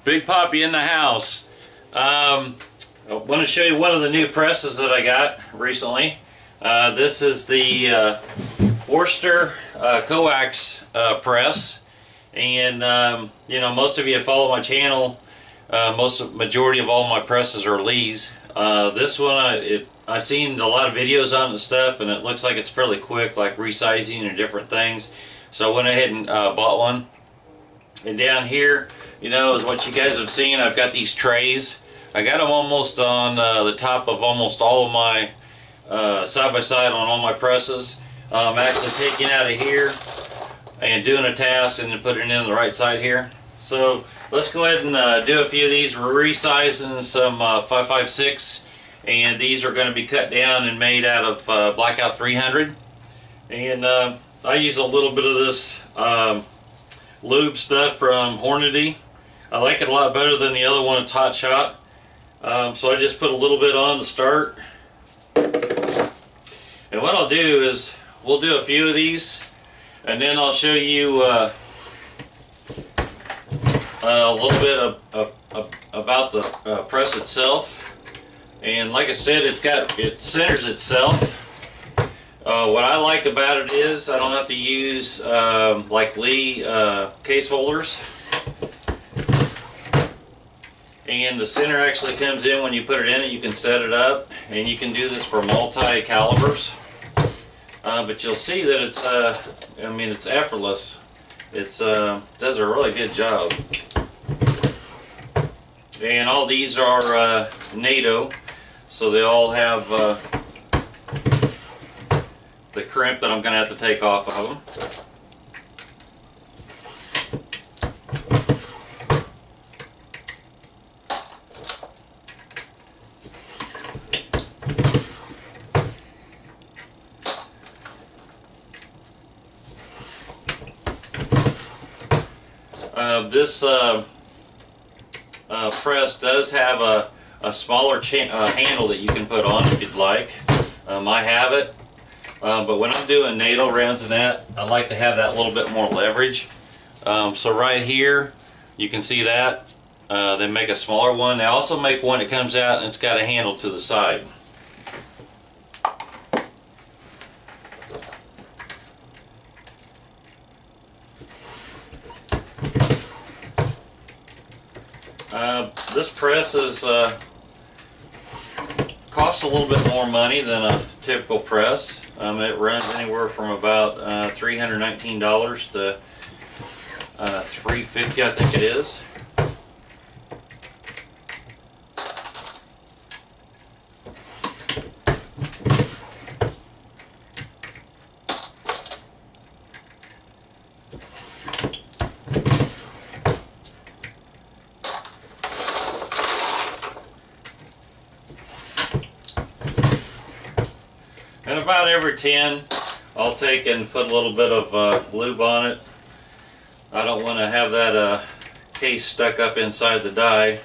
Big Poppy in the house. I want to show you one of the new presses that I got recently. This is the Forster Co-Ax press, and you know, most of you follow my channel. Majority of all my presses are Lees. This one I've seen a lot of videos on it and stuff, and it looks like it's fairly quick, like resizing and different things. So I went ahead and bought one. And down here, you know, is what you guys have seen. I've got these trays. I got them almost on the top of almost all of my side by side on all my presses. I'm actually taking out of here and doing a task and then putting it in the right side here. So let's go ahead and do a few of these. We're resizing some 556, and these are going to be cut down and made out of Blackout 300. And I use a little bit of this lube stuff from Hornady. I like it a lot better than the other one. It's Hot Shot. So I just put a little bit on to start. And what I'll do is we'll do a few of these, and then I'll show you a little bit about the press itself. And like I said, it centers itself. What I like about it is I don't have to use like Lee case holders, and the center actually comes in when you put it in. You can set it up, and you can do this for multi-calibers. But you'll see that it's I mean, it's effortless. It's does a really good job. And all these are NATO, so they all have the crimp that I'm going to have to take off of them. This press does have a smaller handle that you can put on if you'd like. I have it. But when I'm doing NATO rounds and that, I like to have that little bit more leverage. So right here, you can see that. They make a smaller one. They also make one that comes out and it's got a handle to the side. This press is costs a little bit more money than a typical press. It runs anywhere from about $319 to $350, I think it is. And about every 10, I'll take and put a little bit of lube on it. I don't want to have that case stuck up inside the die.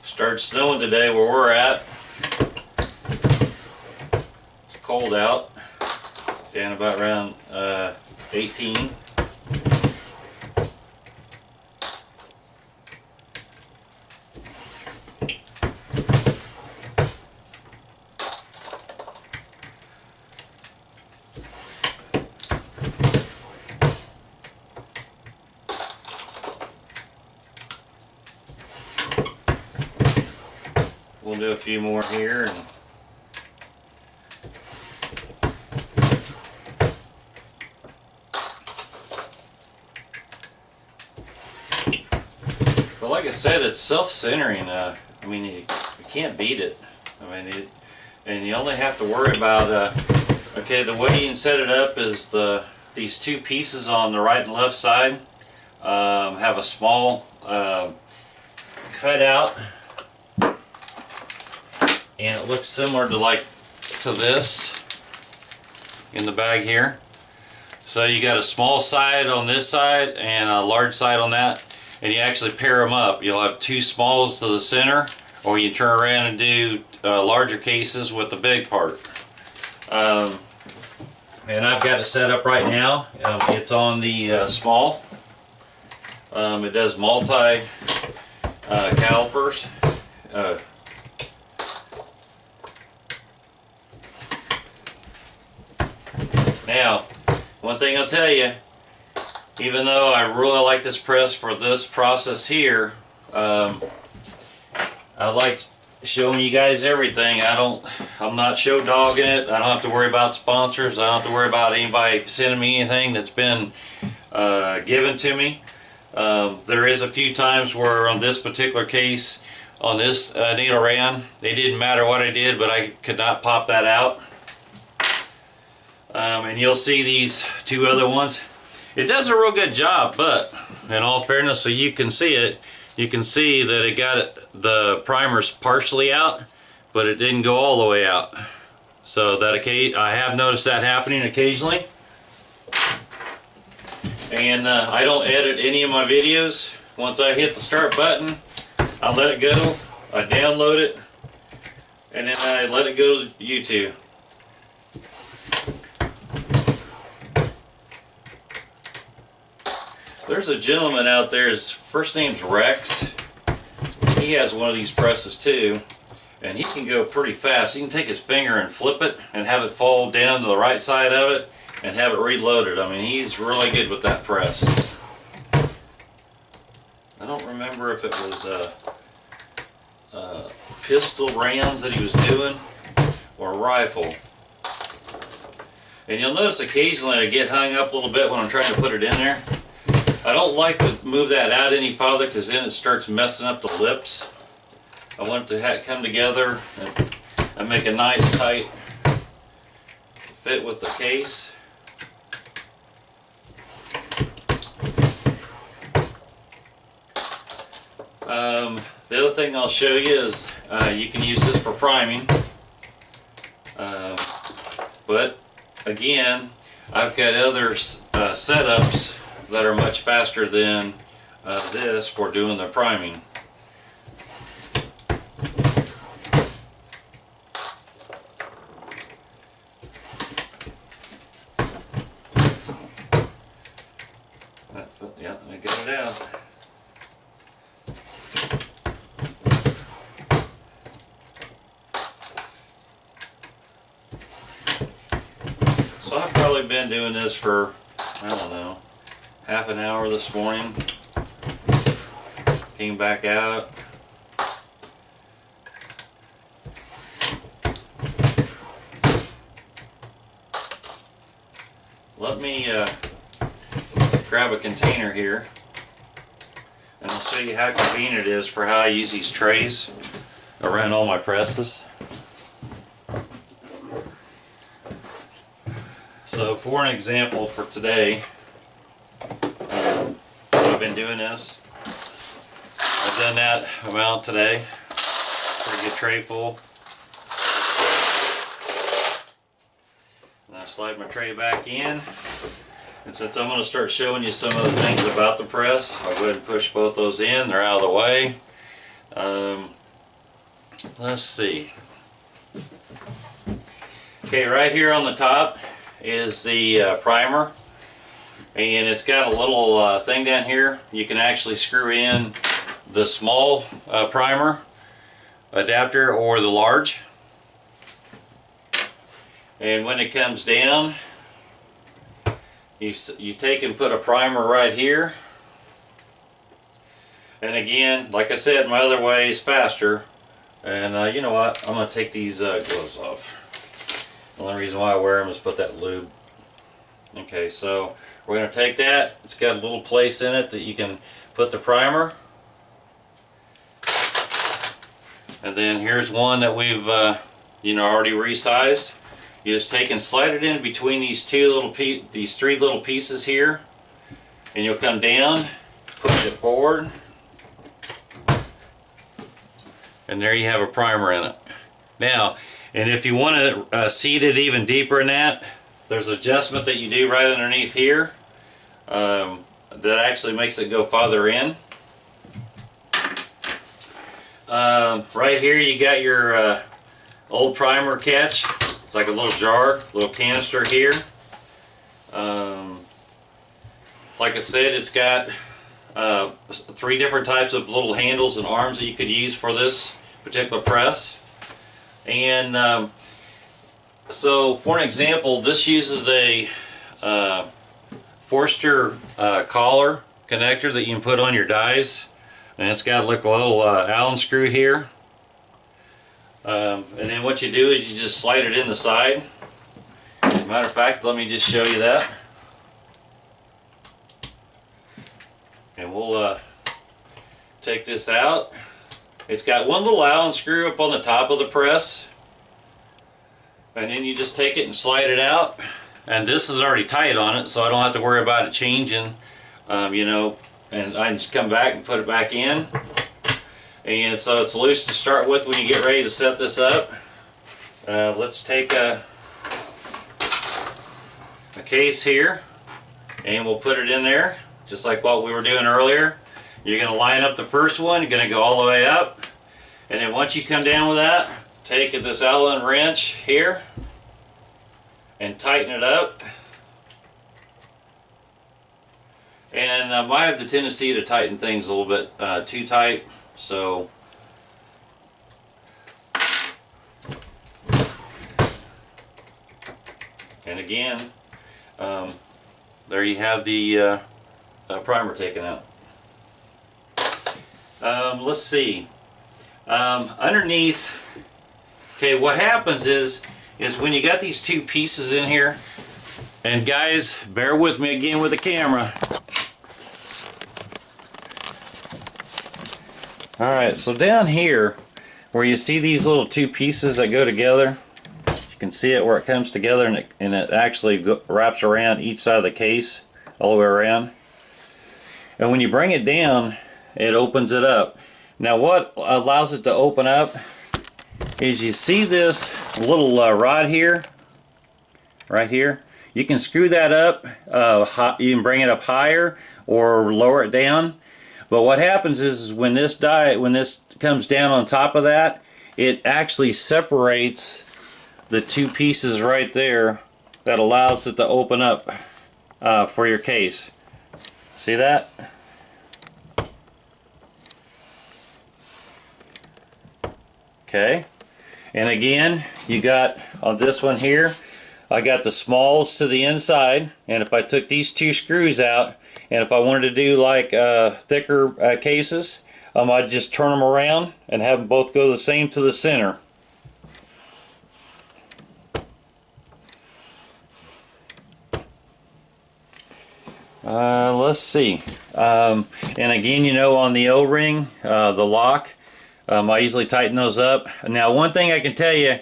Started snowing today where we're at. It's cold out, down about around 18. We'll do a few more here. like I said, it's self-centering. I mean, you can't beat it. I mean, And you only have to worry about, okay, the way you can set it up is these two pieces on the right and left side have a small cutout, and it looks similar to this in the bag here. So you got a small side on this side and a large side on that, and you actually pair them up. You'll have two smalls to the center, or you turn around and do larger cases with the big part. And I've got it set up right now. It's on the small. It does multi calipers. Now, one thing I'll tell you, even though I really like this press for this process here, I like showing you guys everything. I'm not show dogging it. I don't have to worry about sponsors. I don't have to worry about anybody sending me anything that's been given to me. There is a few times where on this particular case, on this needle ram, it didn't matter what I did, but I could not pop that out. And you'll see these two other ones. It does a real good job, but in all fairness, so you can see it, you can see that it got the primers partially out, but it didn't go all the way out. So that I have noticed that happening occasionally. And I don't edit any of my videos. Once I hit the start button, I let it go, I download it, and then I let it go to YouTube. There's a gentleman out there, his first name's Rex. He has one of these presses too, and he can go pretty fast. He can take his finger and flip it and have it fall down to the right side of it and have it reloaded. I mean, he's really good with that press. I don't remember if it was pistol rounds that he was doing or rifle. And you'll notice occasionally I get hung up a little bit when I'm trying to put it in there. I don't like to move that out any farther because then it starts messing up the lips. I want it to come together and make a nice tight fit with the case. The other thing I'll show you is you can use this for priming. But again, I've got other setups that are much faster than this for doing the priming. Yeah, I got it out. So I've probably been doing this for, I don't know, half an hour this morning. Came back out. Let me grab a container here, and I'll show you how convenient it is for how I use these trays around all my presses. So for an example for today, I've been doing this. I've done that amount today. Pretty good tray full. And I slide my tray back in. And since I'm going to start showing you some of the things about the press, I'll go ahead and push both those in. They're out of the way. Let's see. Okay, right here on the top is the primer. And it's got a little thing down here. You can actually screw in the small primer adapter or the large. And when it comes down, you take and put a primer right here. And again, like I said, my other way is faster. And you know what? I'm going to take these gloves off. The only reason why I wear them is put that lube. Okay, so we're going to take that. It's got a little place in it that you can put the primer. And then here's one that we've already resized. You just take and slide it in between these three little pieces here, and you'll come down, push it forward, and there you have a primer in it. Now, and if you want to seat it even deeper in that, there's an adjustment that you do right underneath here that actually makes it go farther in. Right here you got your old primer catch. It's like a little jar, little canister here. Like I said, it's got 3 different types of little handles and arms that you could use for this particular press. And so for an example, this uses a Forster collar connector that you can put on your dies, and it's got like a little Allen screw here. And then what you do is you just slide it in the side. As a matter of fact, let me just show you that. And we'll take this out. It's got one little Allen screw up on the top of the press, and then you just take it and slide it out. And this is already tight on it, so I don't have to worry about it changing, you know, and I can just come back and put it back in. And so it's loose to start with when you get ready to set this up. Let's take a case here, and we'll put it in there just like what we were doing earlier. You're going to line up the first one, you're going to go all the way up, and then once you come down with that, take this Allen wrench here and tighten it up. And I might have the tendency to tighten things a little bit too tight, so and again, there you have the primer taken out. Let's see. Underneath, okay, what happens is when you got these 2 pieces in here, and guys, bear with me again with the camera. Alright, so down here, where you see these little 2 pieces that go together, you can see it where it comes together, and it actually wraps around each side of the case, all the way around. And when you bring it down, it opens it up. Now what allows it to open up is you see this little rod here, right here. You can screw that up, you can bring it up higher or lower it down. But what happens is when this comes down on top of that, it actually separates the 2 pieces right there that allows it to open up for your case. See that? Okay, and again, you got on this one here, I got the smalls to the inside, and if I took these 2 screws out, and if I wanted to do like thicker cases, I'd just turn them around and have them both go the same to the center. Let's see, and again, you know, on the O-ring, the lock, I usually tighten those up. Now, one thing I can tell you,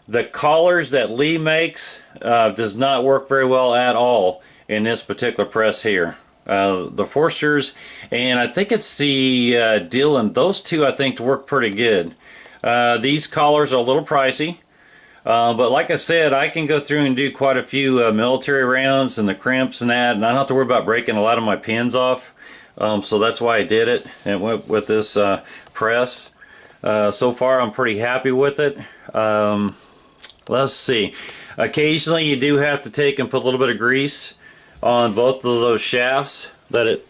the collars that Lee makes does not work very well at all in this particular press here. The Forsters, and I think it's the Dillon, those 2 I think work pretty good. These collars are a little pricey, but like I said, I can go through and do quite a few military rounds and the crimps and that, and I don't have to worry about breaking a lot of my pins off. So that's why I did it and went with this press. So far I'm pretty happy with it. Let's see. Occasionally you do have to take and put a little bit of grease on both of those shafts that it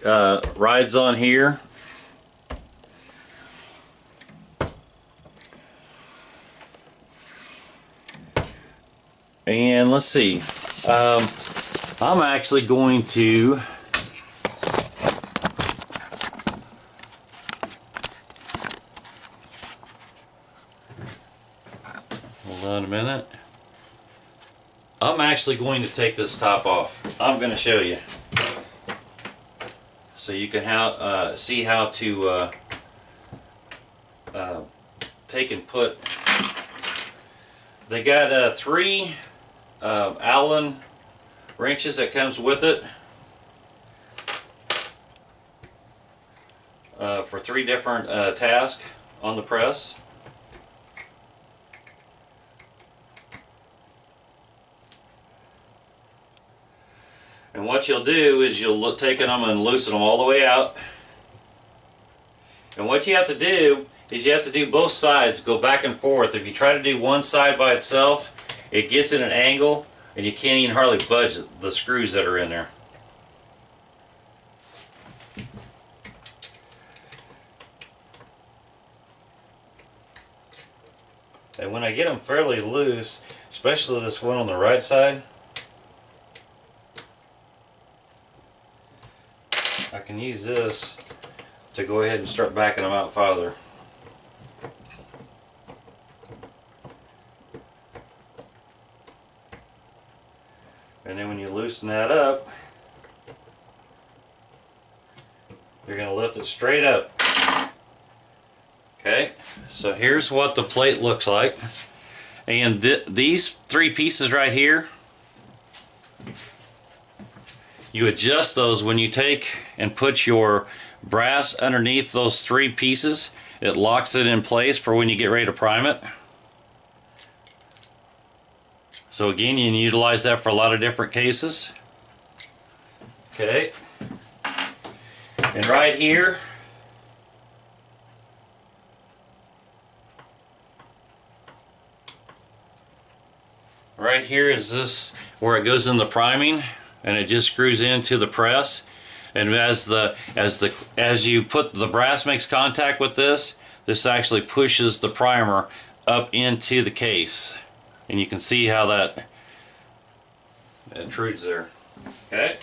rides on here. And let's see. I'm actually going to hold on a minute. I'm actually going to take this top off. I'm going to show you so you can see how to take and put They got 3 Allen wrenches that comes with it for 3 different tasks on the press. And what you'll do is you'll take them and loosen them all the way out. And what you have to do is you have to do both sides, go back and forth. If you try to do one side by itself, it gets in an angle and you can't even hardly budge the screws that are in there. And when I get them fairly loose, especially this one on the right side, I can use this to go ahead and start backing them out farther. And then when you loosen that up, you're going to lift it straight up. Okay, so here's what the plate looks like. And these 3 pieces right here, you adjust those when you take and put your brass underneath those 3 pieces. It locks it in place for when you get ready to prime it. So again, you can utilize that for a lot of different cases. Okay. And right here, is this where it goes in the priming, and it just screws into the press. And as you put the brass makes contact with this actually pushes the primer up into the case, and you can see how that intrudes there. Okay.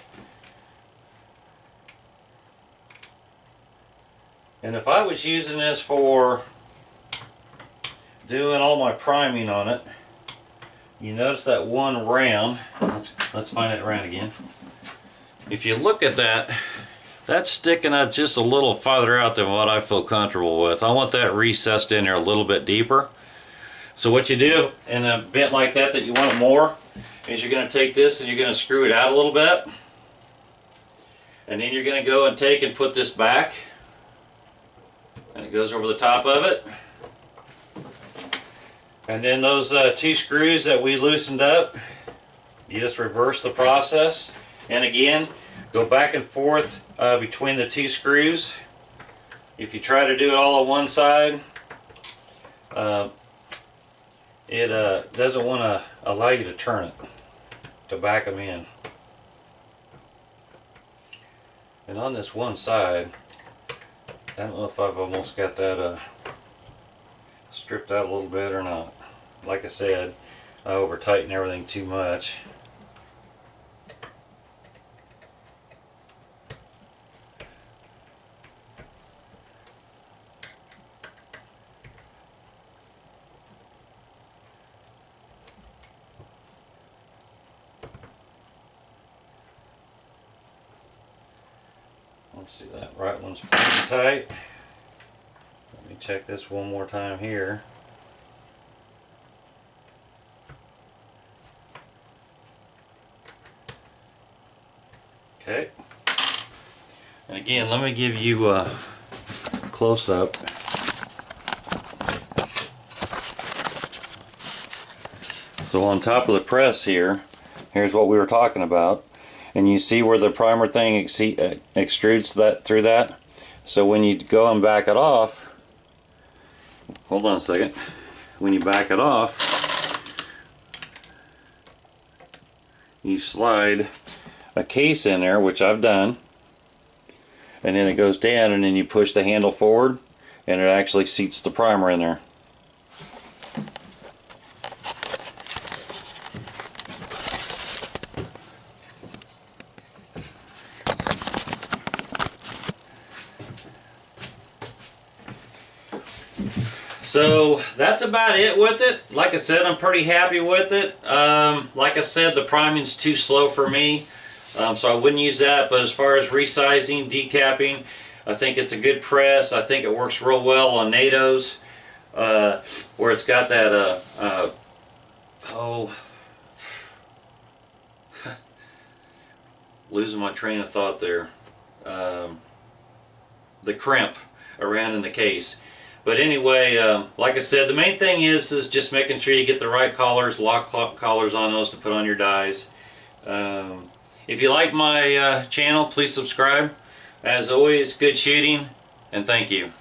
And if I was using this for doing all my priming on it, you notice that one round, let's find that round again. If you look at that, that's sticking out just a little farther out than what I feel comfortable with. I want that recessed in there a little bit deeper. So what you do in a bit like that you want it more, is you're going to take this and you're going to screw it out a little bit. And then you're going to go and take and put this back. And it goes over the top of it. And then those 2 screws that we loosened up, you just reverse the process. And again, go back and forth between the 2 screws. If you try to do it all on one side, it doesn't want to allow you to turn it, to back them in. And on this one side, I don't know if I've almost got that stripped out a little bit or not. Like I said, I over tighten everything too much. Let's see, that right one's pretty tight. Let me check this one more time here. Okay. And again, let me give you a close-up. So on top of the press here, here's what we were talking about. And you see where the primer thing extrudes that through that. So when you go and back it off, hold on a second. When you back it off, you slide a case in there, which I've done, and then it goes down, and then you push the handle forward, and it actually seats the primer in there. So that's about it with it. Like I said, I'm pretty happy with it. Like I said, the priming's too slow for me, so I wouldn't use that. But as far as resizing, decapping, I think it's a good press. I think it works real well on NATOs, where it's got that oh, losing my train of thought there. The crimp around in the case. But anyway, like I said, the main thing is just making sure you get the right collars, lock collars on those to put on your dies. If you like my channel, please subscribe. As always, good shooting, and thank you.